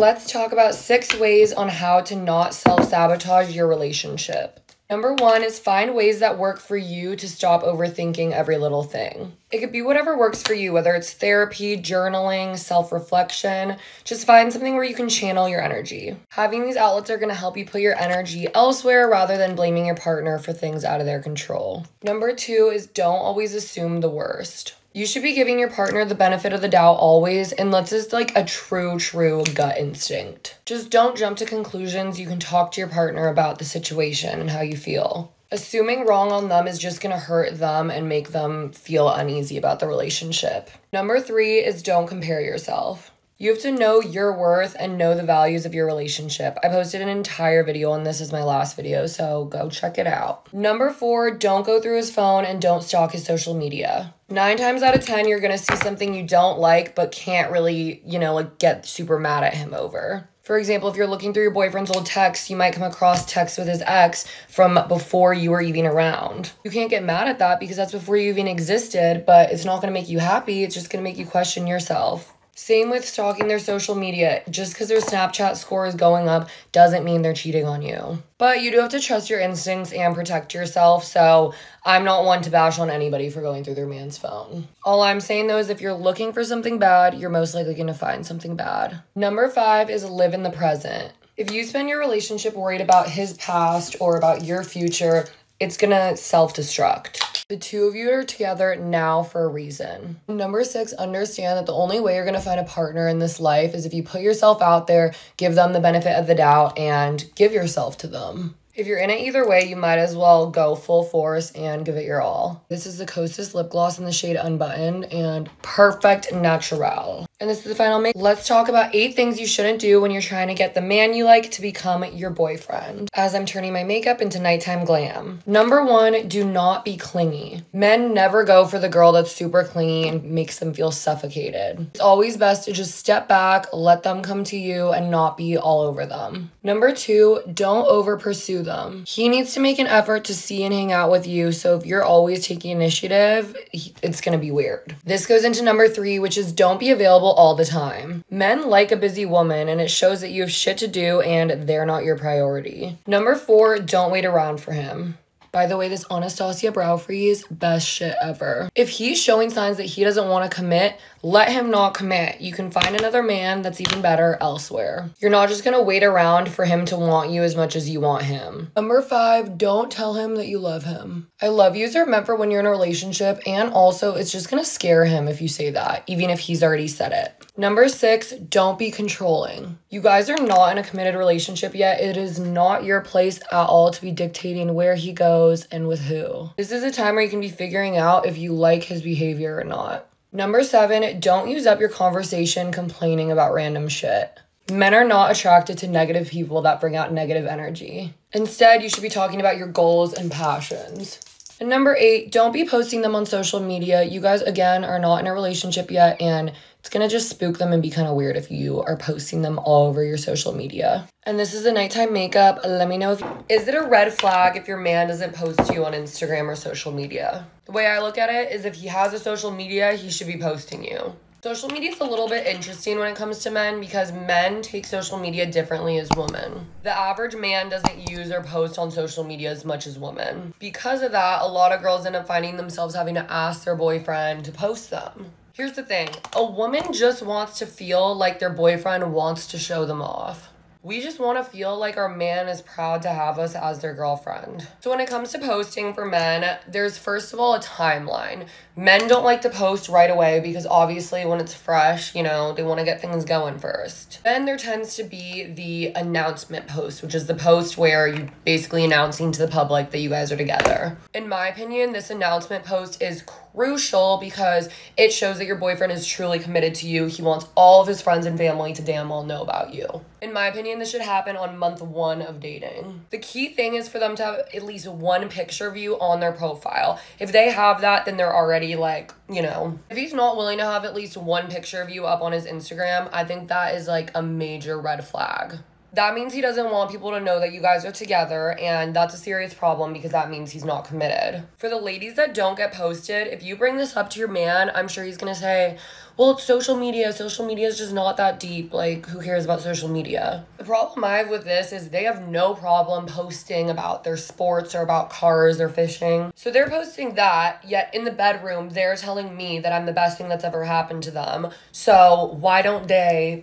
let's talk about 6 ways on how to not self-sabotage your relationship. Number 1 is find ways that work for you to stop overthinking every little thing. It could be whatever works for you, whether it's therapy, journaling, self-reflection. Just find something where you can channel your energy. Having these outlets are going to help you put your energy elsewhere rather than blaming your partner for things out of their control. Number 2 is don't always assume the worst. You should be giving your partner the benefit of the doubt always, unless it's like a true gut instinct. Just don't jump to conclusions. You can talk to your partner about the situation and how you feel. Assuming wrong on them is just going to hurt them and make them feel uneasy about the relationship. Number 3 is don't compare yourself. You have to know your worth and know the values of your relationship. I posted an entire video on this as my last video, so go check it out. Number 4, don't go through his phone and don't stalk his social media. 9 times out of 10, you're gonna see something you don't like but can't really, get super mad at him over. For example, if you're looking through your boyfriend's old texts, you might come across texts with his ex from before you were even around. You can't get mad at that because that's before you even existed, but it's not gonna make you happy. It's just gonna make you question yourself. Same with stalking their social media. Just because their Snapchat score is going up doesn't mean they're cheating on you. But you do have to trust your instincts and protect yourself, so I'm not one to bash on anybody for going through their man's phone. All I'm saying though is if you're looking for something bad, you're most likely going to find something bad. Number 5 is live in the present. If you spend your relationship worried about his past or about your future, it's gonna self-destruct. The two of you are together now for a reason. Number 6, understand that the only way you're gonna find a partner in this life is if you put yourself out there, give them the benefit of the doubt, and give yourself to them. If you're in it either way, you might as well go full force and give it your all. This is the Kosas lip gloss in the shade Unbuttoned and Perfect Natural. And this is the final make. Let's talk about 8 things you shouldn't do when you're trying to get the man you like to become your boyfriend. As I'm turning my makeup into nighttime glam. Number 1, do not be clingy. Men never go for the girl that's super clingy and makes them feel suffocated. It's always best to just step back, let them come to you, and not be all over them. Number 2, don't over pursue them. He needs to make an effort to see and hang out with you, so if you're always taking initiative, it's gonna be weird. This goes into number 3, which is don't be available all the time. Men like a busy woman, and it shows that you have shit to do and they're not your priority. Number 4, don't wait around for him. By the way, this Anastasia brow freeze, best shit ever. If he's showing signs that he doesn't want to commit, let him not commit. You can find another man that's even better elsewhere. You're not just gonna wait around for him to want you as much as you want him. Number 5, don't tell him that you love him. I love yous are meant for when you're in a relationship, and also it's just gonna scare him if you say that, even if he's already said it. Number 6, don't be controlling. You guys are not in a committed relationship yet. It is not your place at all to be dictating where he goes and with who. This is a time where you can be figuring out if you like his behavior or not. Number 7, don't use up your conversation complaining about random shit. Men are not attracted to negative people that bring out negative energy. Instead, you should be talking about your goals and passions. And number 8, don't be posting them on social media. You guys, again, are not in a relationship yet, and it's gonna just spook them and be kind of weird if you are posting them all over your social media. And this is the nighttime makeup. Let me know is it a red flag if your man doesn't post you on Instagram or social media? The way I look at it is if he has a social media, he should be posting you. Social media is a little bit interesting when it comes to men because men take social media differently as women. The average man doesn't use or post on social media as much as women. Because of that, a lot of girls end up finding themselves having to ask their boyfriend to post them. Here's the thing, a woman just wants to feel like their boyfriend wants to show them off. We just want to feel like our man is proud to have us as their girlfriend. So when it comes to posting for men, there's first of all a timeline. Men don't like to post right away because obviously when it's fresh, they want to get things going first. Then there tends to be the announcement post, which is the post where you're basically announcing to the public that you guys are together. In my opinion, this announcement post is crucial because it shows that your boyfriend is truly committed to you. He wants all of his friends and family to damn well know about you. In my opinion, this should happen on month 1 of dating. The key thing is for them to have at least one picture of you on their profile. If they have that, then they're already if he's not willing to have at least one picture of you up on his Instagram, I think that is like a major red flag. That means he doesn't want people to know that you guys are together, and that's a serious problem because that means he's not committed. For the ladies that don't get posted, if you bring this up to your man, I'm sure he's gonna say, well, it's social media. Social media is just not that deep. Like, who cares about social media? The problem I have with this is they have no problem posting about their sports or about cars or fishing. So they're posting that, yet in the bedroom, they're telling me that I'm the best thing that's ever happened to them. So why don't they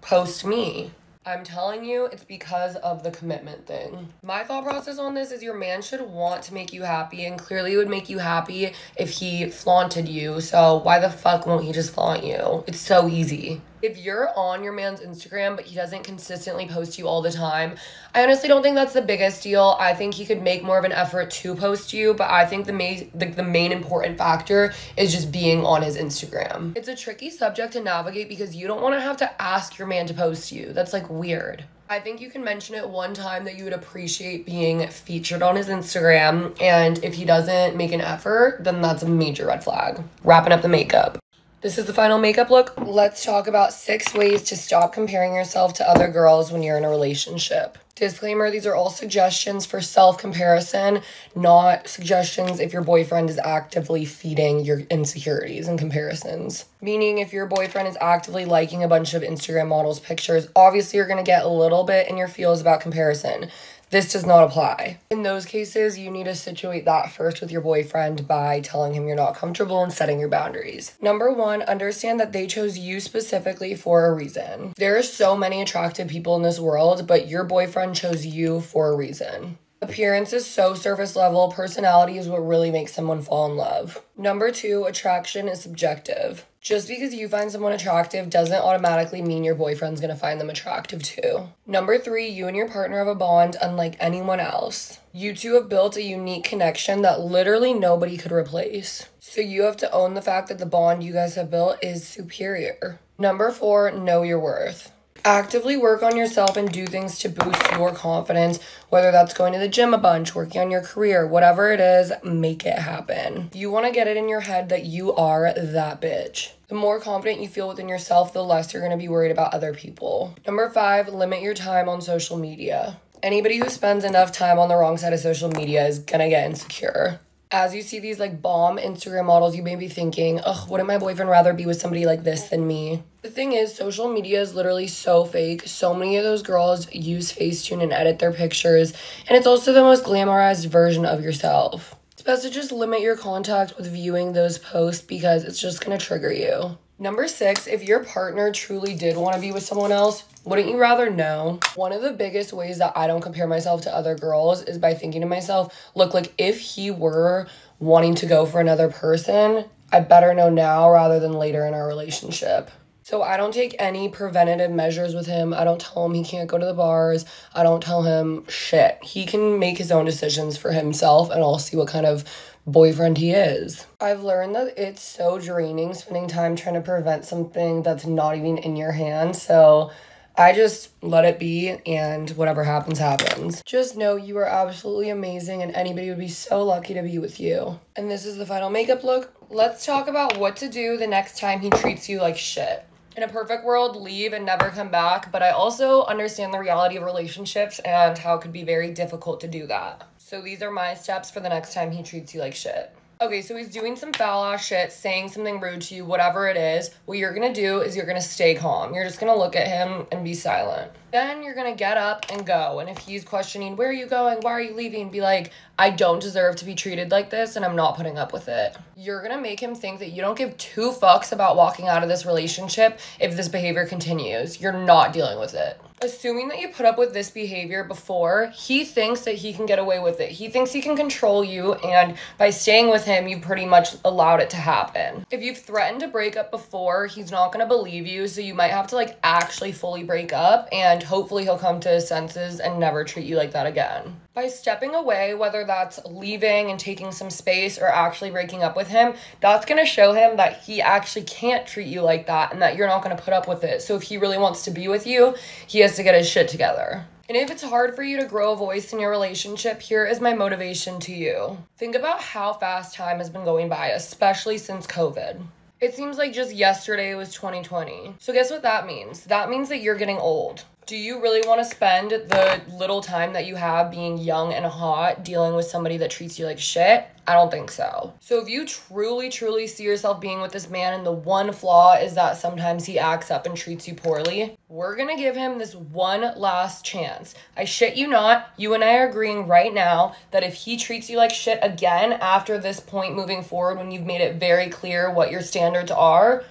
post me? I'm telling you, it's because of the commitment thing. My thought process on this is your man should want to make you happy, and clearly it would make you happy if he flaunted you. So why the fuck won't he just flaunt you? It's so easy. If you're on your man's Instagram, but he doesn't consistently post you all the time, I honestly don't think that's the biggest deal. I think he could make more of an effort to post you, but I think the main important factor is just being on his Instagram. It's a tricky subject to navigate because you don't want to have to ask your man to post you. That's like weird. I think you can mention it one time that you would appreciate being featured on his Instagram, and if he doesn't make an effort, then that's a major red flag. Wrapping up the makeup. This is the final makeup look. Let's talk about 6 ways to stop comparing yourself to other girls when you're in a relationship. Disclaimer, these are all suggestions for self-comparison, not suggestions if your boyfriend is actively feeding your insecurities and comparisons. Meaning if your boyfriend is actively liking a bunch of Instagram models' pictures, obviously you're going to get a little bit in your feels about comparison. This does not apply. In those cases, you need to situate that first with your boyfriend by telling him you're not comfortable and setting your boundaries. Number 1, understand that they chose you specifically for a reason. There are so many attractive people in this world, but your boyfriend chose you for a reason. Appearance is so surface level. Personality is what really makes someone fall in love. Number 2, attraction is subjective. Just because you find someone attractive doesn't automatically mean your boyfriend's gonna find them attractive too. Number 3, you and your partner have a bond unlike anyone else. You two have built a unique connection that literally nobody could replace. So you have to own the fact that the bond you guys have built is superior. Number 4, know your worth. Actively work on yourself and do things to boost your confidence, whether that's going to the gym a bunch, working on your career, whatever it is, make it happen. You want to get it in your head that you are that bitch. The more confident you feel within yourself, the less you're going to be worried about other people. Number 5, limit your time on social media. Anybody who spends enough time on the wrong side of social media is going to get insecure. As you see these like bomb Instagram models, you may be thinking, ugh, wouldn't my boyfriend rather be with somebody like this than me? The thing is, social media is literally so fake. So many of those girls use Facetune and edit their pictures, and it's also the most glamorized version of yourself. It's best to just limit your contact with viewing those posts because it's just gonna trigger you. Number 6, if your partner truly did want to be with someone else, wouldn't you rather know? One of the biggest ways that I don't compare myself to other girls is by thinking to myself, look, like if he were wanting to go for another person, I better know now rather than later in our relationship. So I don't take any preventative measures with him. I don't tell him he can't go to the bars. I don't tell him shit. He can make his own decisions for himself, and I'll see what kind of boyfriend he is. I've learned that it's so draining spending time trying to prevent something that's not even in your hands. So I just let it be, and whatever happens, happens. Just know you are absolutely amazing, and anybody would be so lucky to be with you. And this is the final makeup look. Let's talk about what to do the next time he treats you like shit. In a perfect world, leave and never come back, but I also understand the reality of relationships and how it could be very difficult to do that. So these are my steps for the next time he treats you like shit. Okay, so he's doing some foul ass shit, saying something rude to you, whatever it is. What you're gonna do is you're gonna stay calm. You're just gonna look at him and be silent. Then you're gonna get up and go. And if he's questioning, where are you going? Why are you leaving? Be like, I don't deserve to be treated like this, and I'm not putting up with it. You're gonna make him think that you don't give 2 fucks about walking out of this relationship if this behavior continues. You're not dealing with it. Assuming that you put up with this behavior before, he thinks that he can get away with it. He thinks he can control you, and by staying with him, you pretty much allowed it to happen. If you've threatened to break up before, he's not gonna believe you, so you might have to like actually fully break up, and hopefully he'll come to his senses and never treat you like that again. By stepping away, whether that's leaving and taking some space or actually breaking up with him, that's going to show him that he actually can't treat you like that and that you're not going to put up with it. So if he really wants to be with you, he has to get his shit together. And if it's hard for you to grow a voice in your relationship, here is my motivation to you. Think about how fast time has been going by, especially since COVID. It seems like just yesterday was 2020. So guess what that means? That means that you're getting old. Do you really want to spend the little time that you have being young and hot dealing with somebody that treats you like shit? I don't think so. So if you truly, truly see yourself being with this man and the one flaw is that sometimes he acts up and treats you poorly, we're gonna give him this one last chance. I shit you not, you and I are agreeing right now that if he treats you like shit again after this point moving forward, when you've made it very clear what your standards are,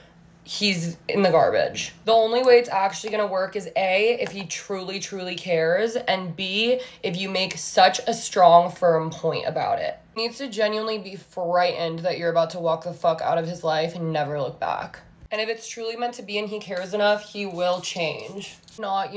he's in the garbage. The only way it's actually gonna work is A, if he truly, truly cares, and B, if you make such a strong, firm point about it. He needs to genuinely be frightened that you're about to walk the fuck out of his life and never look back. And if it's truly meant to be and he cares enough, he will change. If not,